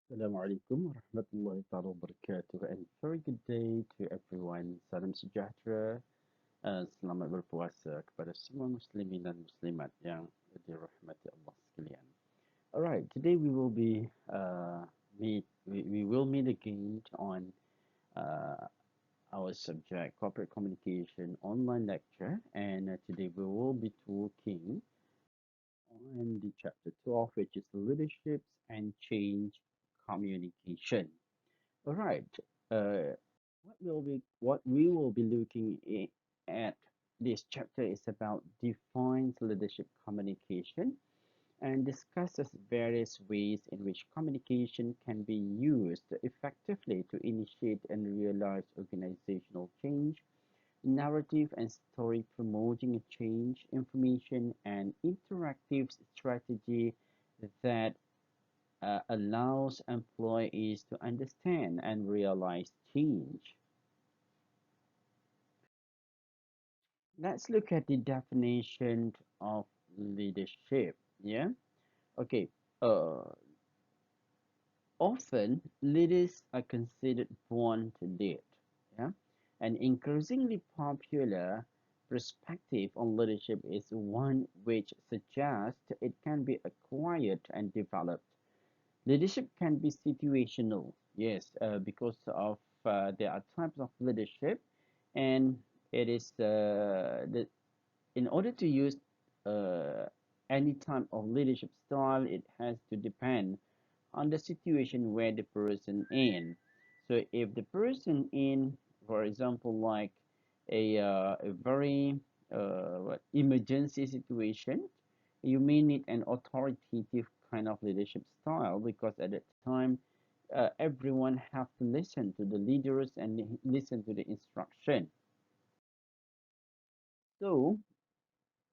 Assalamu alaikum warahmatullahi ta'ala wabarakatuh, and very good day to everyone. Salam sejahtera, selamat berpuasa kepada semua muslimin dan muslimat yang dirahmati Allah sekalian. Alright, today we will be we will meet again on uh, our subject corporate communication online lecture, and today we will be talking on the chapter 12, which is leaderships and change communication. All right. Uh, what we will be looking at this chapter is about defines leadership communication and discusses various ways in which communication can be used effectively to initiate and realize organizational change, narrative and story promoting a change, information and interactive strategy that allows employees to understand and realize change. Let's look at the definition of leadership. Yeah. Okay. Uh, Often leaders are considered born to lead. Yeah. An increasingly popular perspective on leadership is one which suggests it can be acquired and developed. Leadership can be situational, yes, because of there are types of leadership, and it is in order to use uh, any type of leadership style, it has to depend on the situation where the person in. So if the person in, for example, like a very emergency situation, you may need an authoritative kind of leadership style because at that time everyone have to listen to the leaders and listen to the instruction. So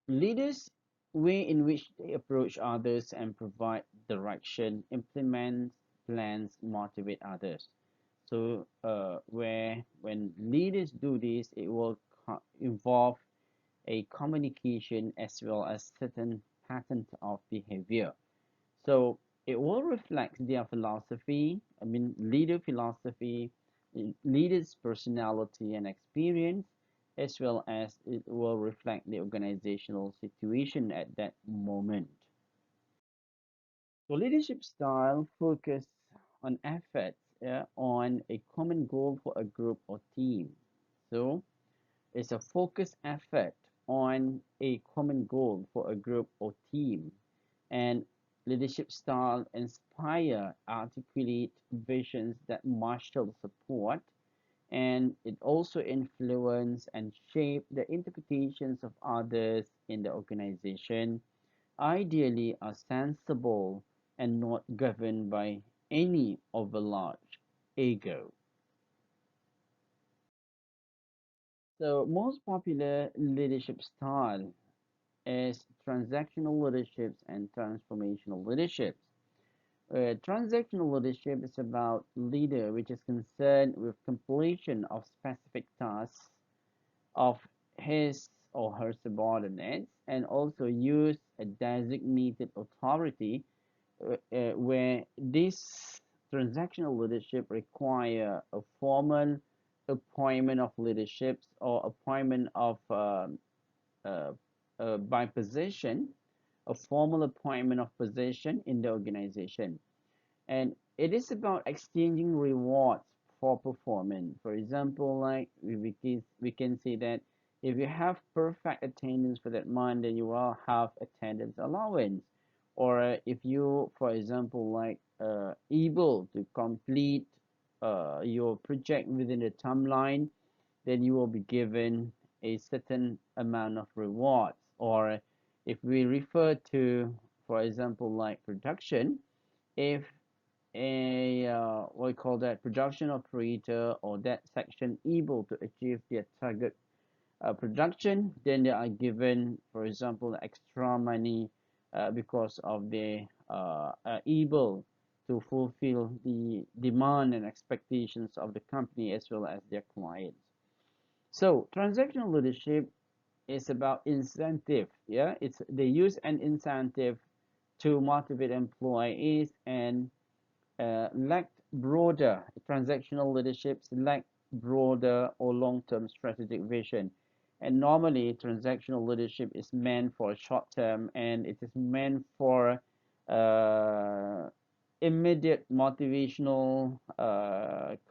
leaders way in which they approach others and provide direction, implement plans, motivate others. So where when leaders do this, it will involve a communication as well as certain patterns of behavior. So it will reflect their philosophy, I mean, leader philosophy, leader's personality and experience, as well as it will reflect the organizational situation at that moment. So leadership style focus on efforts, yeah, on a common goal for a group or team. So it's a focused effort on a common goal for a group or team, and leadership style inspire articulate visions that marshal support, and it also influence and shape the interpretations of others in the organization, ideally are sensible and not governed by any overlarge ego. So most popular leadership style is transactional leaderships and transformational leaderships. Transactional leadership is about leader which is concerned with completion of specific tasks of his or her subordinates and also use a designated authority where this transactional leadership require a formal appointment of leaderships or appointment of uh, by position, a formal appointment of position in the organization. And it is about exchanging rewards for performance. For example, like we can say that if you have perfect attendance for that month, then you will have attendance allowance. Or if you, for example, like able to complete your project within the timeline, then you will be given a certain amount of rewards. Or if we refer to, for example, like production, if a what we call that production operator or that section able to achieve their target production, then they are given, for example, extra money because of they are able to fulfill the demand and expectations of the company as well as their clients. So transactional leadership is about incentive. Yeah, it's they use an incentive to motivate employees and lacked broader transactional leaderships lack broader or long-term strategic vision. And normally, transactional leadership is meant for short term, and it is meant for uh, immediate motivational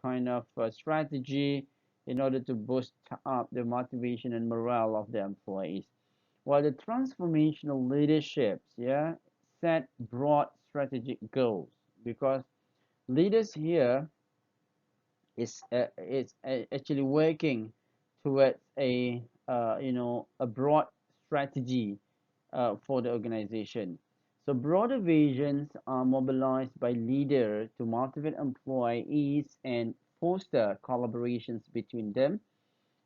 kind of strategy in order to boost up the motivation and morale of the employees. While the transformational leaderships, yeah, set broad strategic goals because leaders here is actually working towards a a broad strategy for the organization. So broader visions are mobilized by leaders to motivate employees and foster collaborations between them.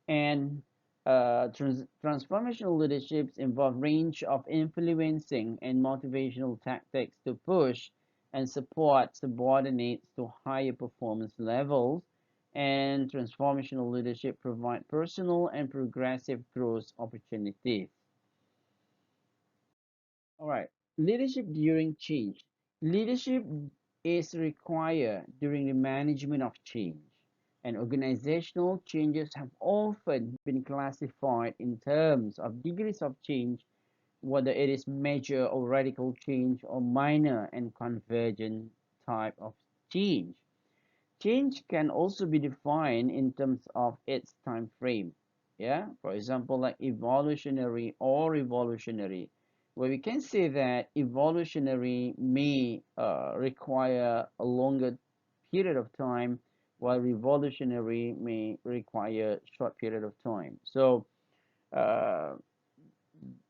And transformational leaderships involve range of influencing and motivational tactics to push and support subordinates to higher performance levels. And transformational leadership provide personal and progressive growth opportunities. All right, leadership during change. Leadership is required during the management of change, and organizational changes have often been classified in terms of degrees of change, whether it is major or radical change or minor and convergent type of change. Change can also be defined in terms of its time frame. Yeah, for example, like evolutionary or revolutionary, where we can say that evolutionary may require a longer period of time, while revolutionary may require short period of time. So uh,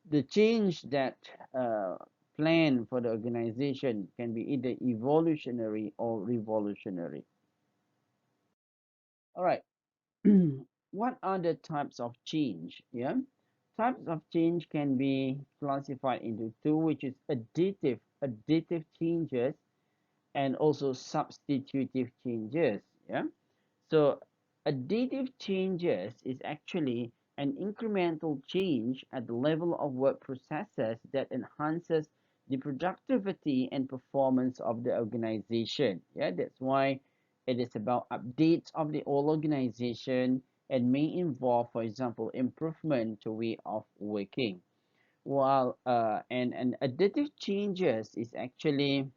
the change that uh, plan for the organization can be either evolutionary or revolutionary. All right. What are the types of change? Yeah, types of change can be classified into two, which is additive changes and also substitutive changes. Yeah, so additive changes is actually an incremental change at the level of work processes that enhances the productivity and performance of the organization. Yeah, that's why it is about updates of the whole organization and may involve, for example, improvement to way of working. While and additive changes is actually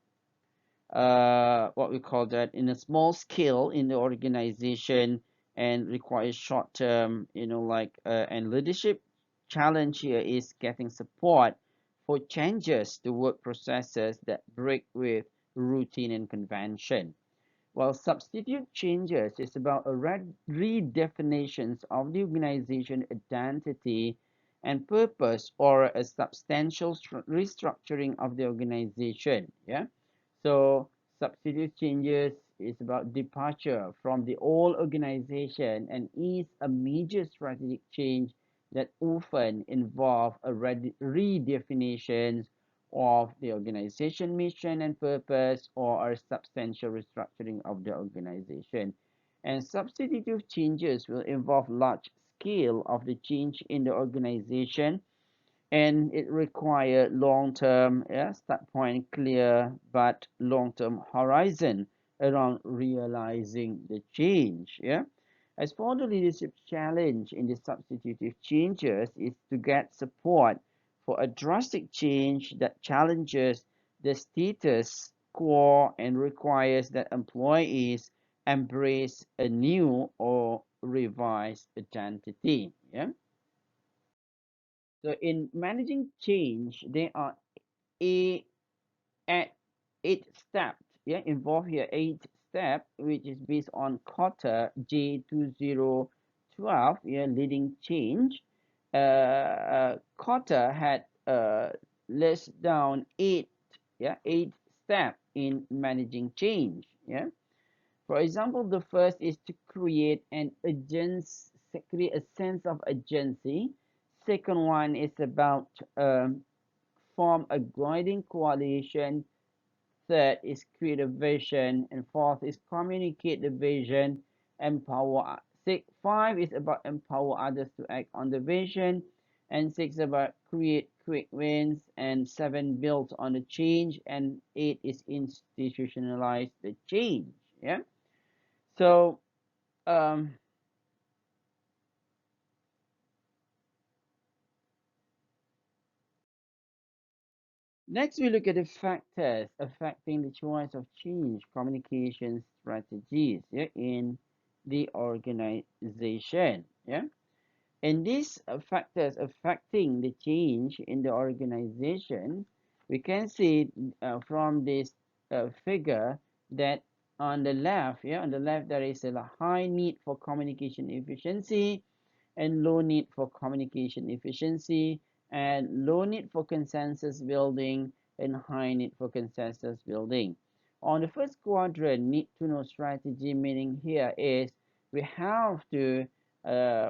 what we call that in a small scale in the organization and requires short term, and leadership challenge here is getting support for changes to work processes that break with routine and convention. While substitute changes is about a redefinitions of the organization identity and purpose or a substantial restructuring of the organization. Yeah. So substitute changes is about departure from the old organization and is a major strategic change that often involve a redefinition of the organization mission and purpose or a substantial restructuring of the organization. And substitutive changes will involve large scale of the change in the organization and it require long-term, yeah, start point clear but long-term horizon around realizing the change. Yeah, as for the leadership challenge in the substitutive changes is to get support for a drastic change that challenges the status quo and requires that employees embrace a new or revised identity. Yeah, so in managing change, there are a at 8 steps. Yeah, involved here 8 step, which is based on Cotter J2012. Yeah, leading change. Cotter had list down eight step in managing change. Yeah. For example, the first is to create an agency, create a sense of agency. Second one is about form a guiding coalition. Third is create a vision, and fourth is communicate the vision. Empower. Five is about empower others to act on the vision. and 6 about create quick wins, and 7 builds on the change, and 8 is institutionalize the change. Yeah. So um, next, we look at the factors affecting the choice of change communication strategies, yeah, in the organization. Yeah, and these factors affecting the change in the organization, we can see from this figure that on the left, yeah, on the left there is a high need for communication efficiency, and low need for communication efficiency, and low need for consensus building, and high need for consensus building. On the first quadrant, need to know strategy, meaning here is we have to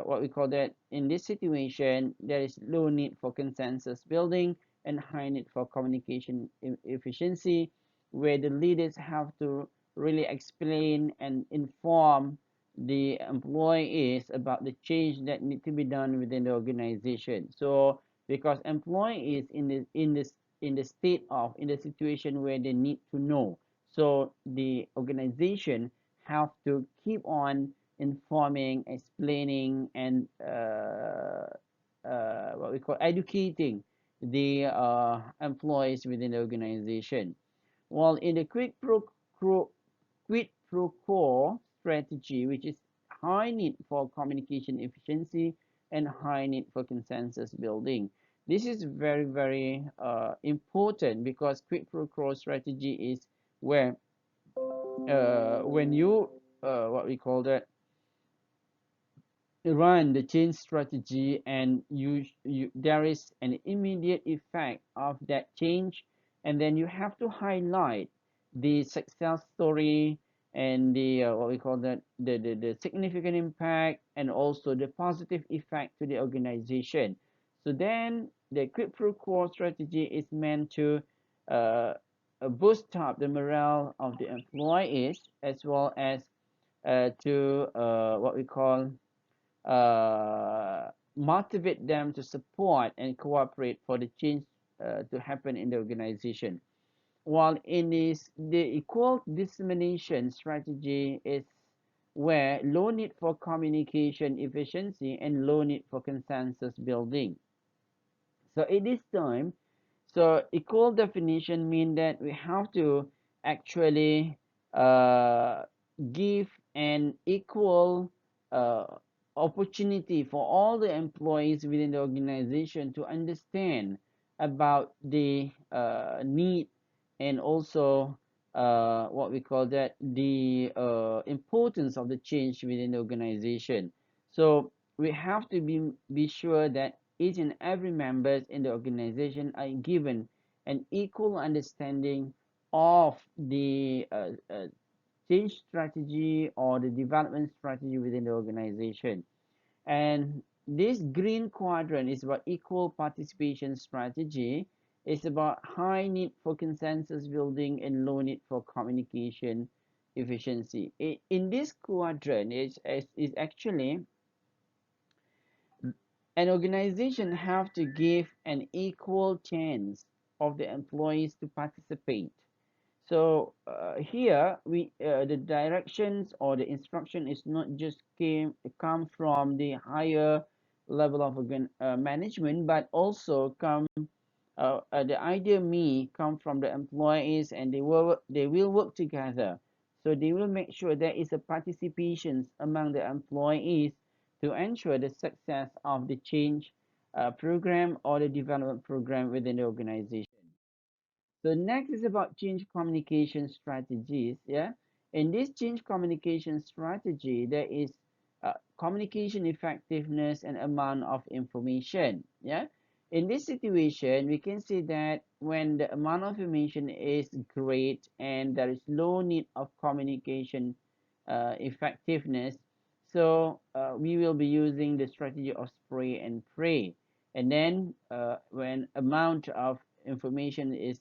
what we call that in this situation there is low need for consensus building and high need for communication efficiency, where the leaders have to really explain and inform the employees about the change that need to be done within the organization. So because employees in the state of in the situation where they need to know, so the organization have to keep on informing, explaining, and what we call educating the employees within the organization. While in the quid pro quo strategy, which is high need for communication efficiency and high need for consensus building. This is very, very important because quid pro quo strategy is where when you what we call that run the change strategy, and you there is an immediate effect of that change, and then you have to highlight the success story and the what we call that the significant impact and also the positive effect to the organization. So then the quid pro quo strategy is meant to uh, boost up the morale of the employees, as well as to what we call motivate them to support and cooperate for the change to happen in the organization. While in this, the equal dissemination strategy is where low need for communication efficiency and low need for consensus building. So at this time, so equal definition mean that we have to actually uh, give an equal uh, opportunity for all the employees within the organization to understand about the need, and also what we call that the importance of the change within the organization. So we have to be sure that each and every members in the organization are given an equal understanding of the change strategy or the development strategy within the organization. And this green quadrant is about equal participation strategy. It's about high need for consensus building and low need for communication efficiency. In this quadrant, is actually an organization have to give an equal chance of the employees to participate. So here we the directions or the instruction is not just come from the higher level of management, but also the idea may come from the employees, and they will work together. So they will make sure there is a participation among the employees to ensure the success of the change program or the development program within the organization. So next is about change communication strategies. Yeah, in this change communication strategy, there is communication effectiveness and amount of information. Yeah, in this situation, we can see that when the amount of information is great and there is low need of communication effectiveness, so we will be using the strategy of spray and pray. And then when amount of information is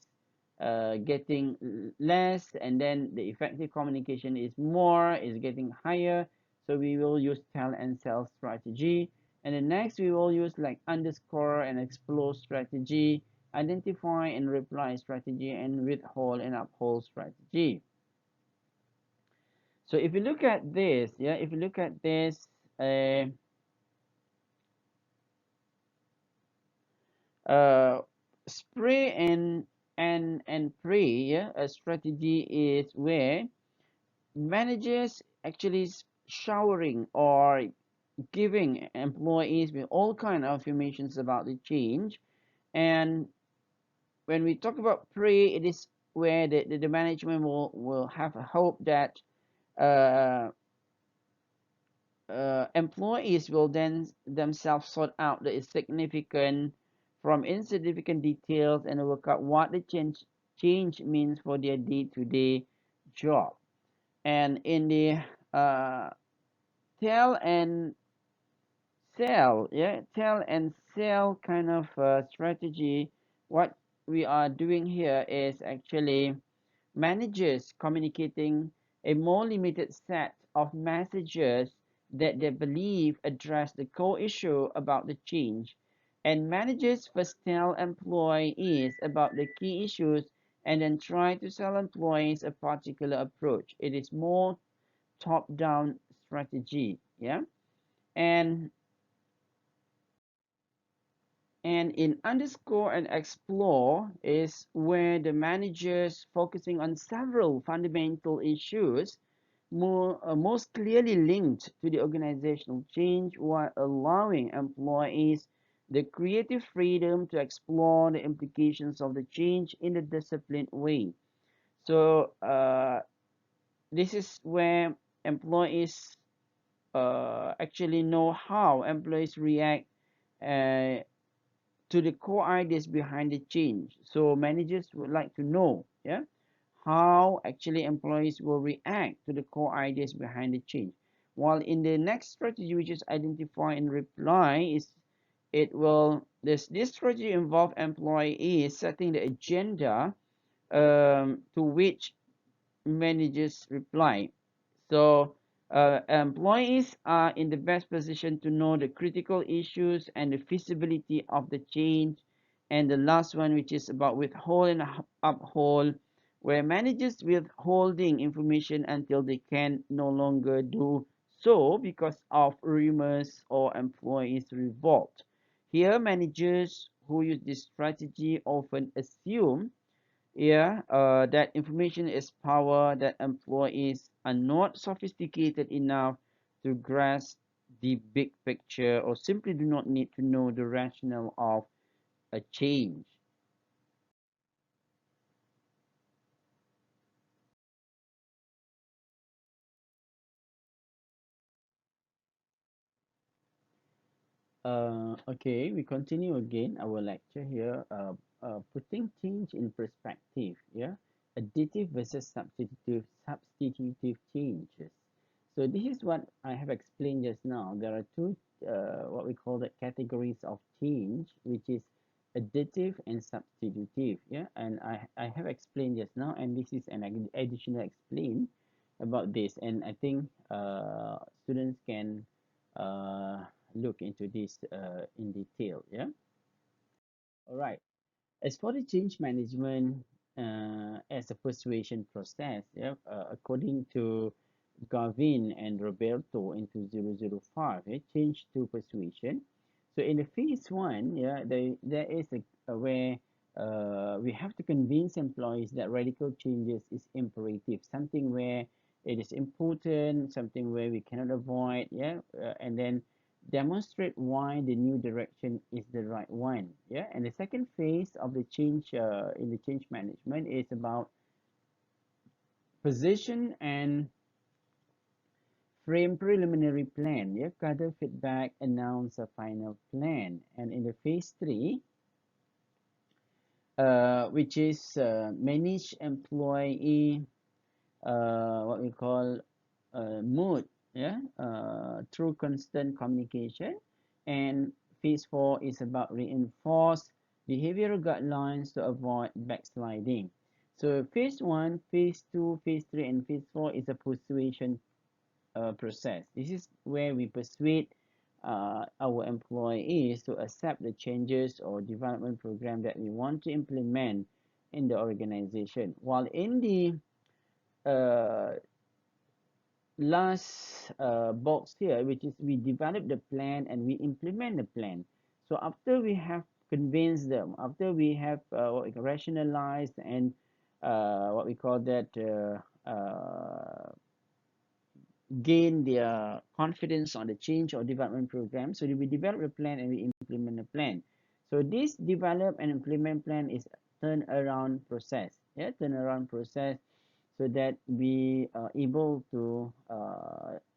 getting less, and then the effective communication is more, is getting higher, so we will use tell and sell strategy. And the next we will use like underscore and explore strategy, identify and reply strategy, and withhold and uphold strategy. So if you look at this, yeah, if you look at this, uh, uh, spray and pray, yeah, a strategy is where managers actually showering or giving employees with all kind of informations about the change. And when we talk about pray, it is where the management will have a hope that uh, employees will then themselves sort out the significant from insignificant details and work out what the change means for their day-to-day job. And in the uh, tell and sell, yeah, tell and sell kind of strategy, what we are doing here is actually managers communicating a more limited set of messages that they believe address the core issue about the change. And managers first tell employees about the key issues and then try to sell employees a particular approach. It is more top-down strategy, yeah. And And in underscore and explore is where the managers focusing on several fundamental issues most clearly linked to the organizational change while allowing employees the creative freedom to explore the implications of the change in a disciplined way. So this is where employees actually know how employees react uh, to the core ideas behind the change. So managers would like to know, yeah, how actually employees will react to the core ideas behind the change. While in the next strategy, which is identify and reply, is it will this strategy involve employees setting the agenda to which managers reply. So employees are in the best position to know the critical issues and the feasibility of the change. And the last one, which is about withhold and uphold, where managers withholding information until they can no longer do so because of rumors or employees revolt. Here, managers who use this strategy often assume, yeah, that information is power, that employees are not sophisticated enough to grasp the big picture or simply do not need to know the rationale of a change. Okay, we continue again our lecture here. Putting change in perspective. Yeah, additive versus substitutive changes. So this is what I have explained just now. There are two what we call the categories of change, which is additive and substitutive. Yeah, and I have explained just now, and this is an additional explain about this. And I think students can uh, look into this in detail. Yeah. All right. As for the change management as a persuasion process, yeah, according to Gavin and Roberto in 2005, change to persuasion. So in the phase one, yeah, there is a where we have to convince employees that radical changes is imperative, something where it is important, something where we cannot avoid, yeah, and then demonstrate why the new direction is the right one, yeah. And the second phase of the change in the change management is about position and frame preliminary plan, yeah, gather feedback, announce a final plan. And in the phase three, which is manage employee, what we call mood, yeah, through constant communication. And phase four is about reinforce behavioral guidelines to avoid backsliding. So phase one, phase two, phase three, and phase four is a persuasion process. This is where we persuade our employees to accept the changes or development program that we want to implement in the organization. While in the uh, last box here, which is we develop the plan and we implement the plan. So after we have convinced them, after we have rationalized and what we call that gain their confidence on the change or development program. So we develop a plan and we implement a plan. So this develop and implement plan is turnaround process. Yeah, turnaround process so that we are able to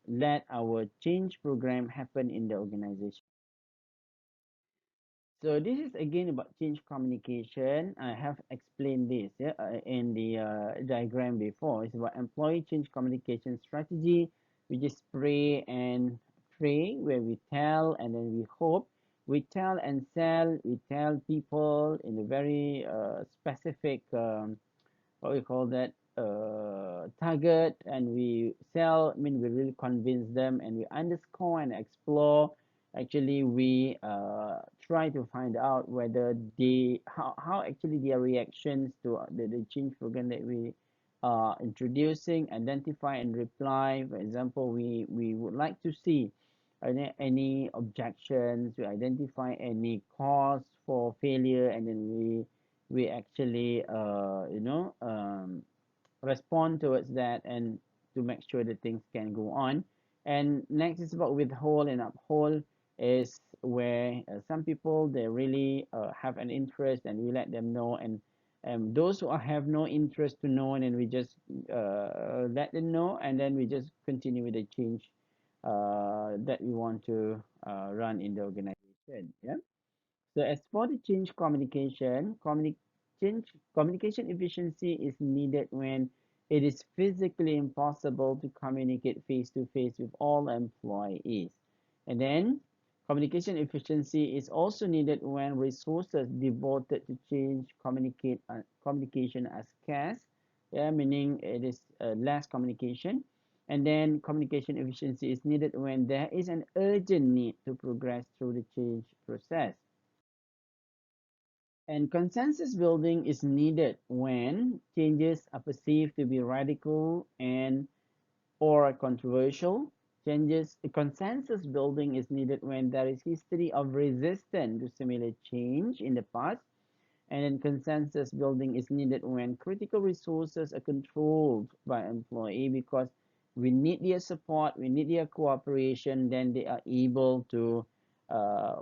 let our change program happen in the organization. So this is again about change communication. I have explained this, yeah, in the diagram before. It's about employee change communication strategy, which is pray and pray, where we tell and then we hope. We tell and sell. We tell people in a very specific what we call that target, and we sell, I mean we really convince them, and we underscore and explore. Actually we try to find out whether they how actually their reactions to the change program that we are introducing, identify and reply. For example, we would like to see any objections, we identify any cause for failure, and then we actually respond towards that and to make sure that things can go on. And next is about withhold and uphold, is where some people they really have an interest and we let them know, and those who have no interest to know, and then we just let them know, and then we just continue with the change that we want to run in the organization. Yeah. So as for the change communication, communication efficiency is needed when it is physically impossible to communicate face to face with all employees. And then communication efficiency is also needed when resources devoted to change communication are scarce, yeah, meaning it is less communication. And then communication efficiency is needed when there is an urgent need to progress through the change process. And consensus building is needed when changes are perceived to be radical and or controversial. Consensus building is needed when there is history of resistance to similar change in the past. And then consensus building is needed when critical resources are controlled by employee, because we need their support, we need their cooperation, then they are able to uh,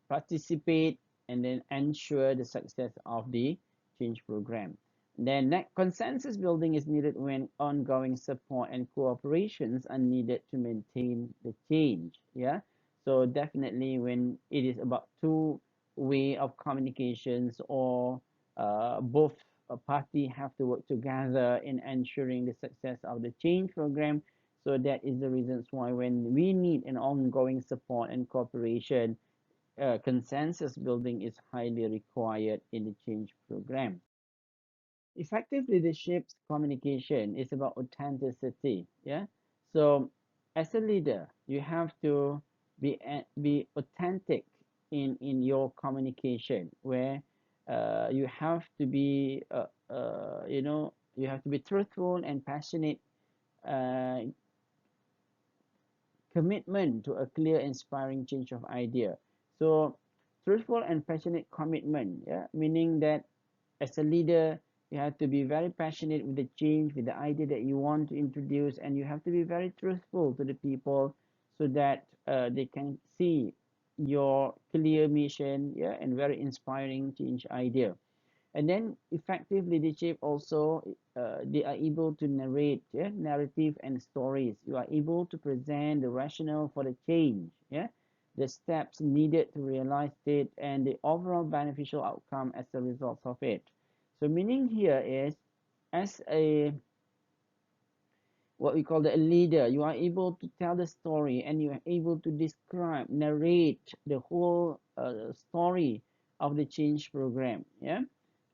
participate and then ensure the success of the change program. Then consensus building is needed when ongoing support and cooperations are needed to maintain the change. Yeah. So definitely when it is about two way of communications, or both party have to work together in ensuring the success of the change program. So that is the reasons why when we need an ongoing support and cooperation, consensus building is highly required in the change program. Effective leadership's communication is about authenticity. Yeah. So as a leader, you have to be authentic in your communication, where you have to be you have to be truthful and passionate, uh, commitment to a clear, inspiring change of idea. So truthful and passionate commitment, yeah, meaning that as a leader, you have to be very passionate with the change, with the idea that you want to introduce, and you have to be very truthful to the people so that they can see your clear mission, yeah, and very inspiring change idea. And then effective leadership also, they are able to narrate, yeah, narrative and stories. You are able to present the rationale for the change, yeah, the steps needed to realize it, and the overall beneficial outcome as a result of it. So meaning here is, as a what we call the leader, you are able to tell the story, and you are able to describe, narrate the whole story of the change program. Yeah.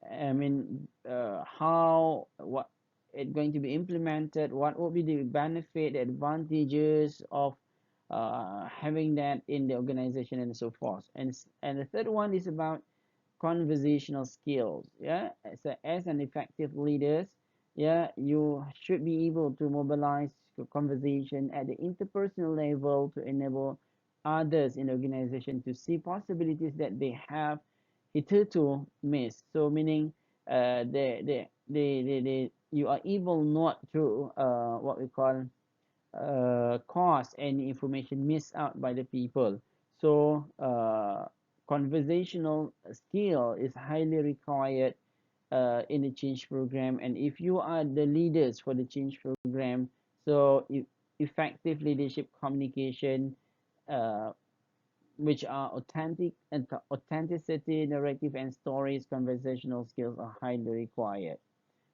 I mean, how, what it going to be implemented, what will be the benefit, the advantages of having that in the organization and so forth. And the third one is about conversational skills. Yeah, as an effective leaders, yeah, you should be able to mobilize your conversation at the interpersonal level to enable others in the organization to see possibilities that they have hitherto missed. So meaning, you are able not to what we call cause any information missed out by the people. So conversational skill is highly required in the change program. And if you are the leaders for the change program, so effective leadership communication, uh, which are authenticity, narrative and stories, conversational skills are highly required.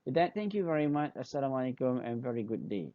With that, thank you very much. Assalamualaikum and very good day.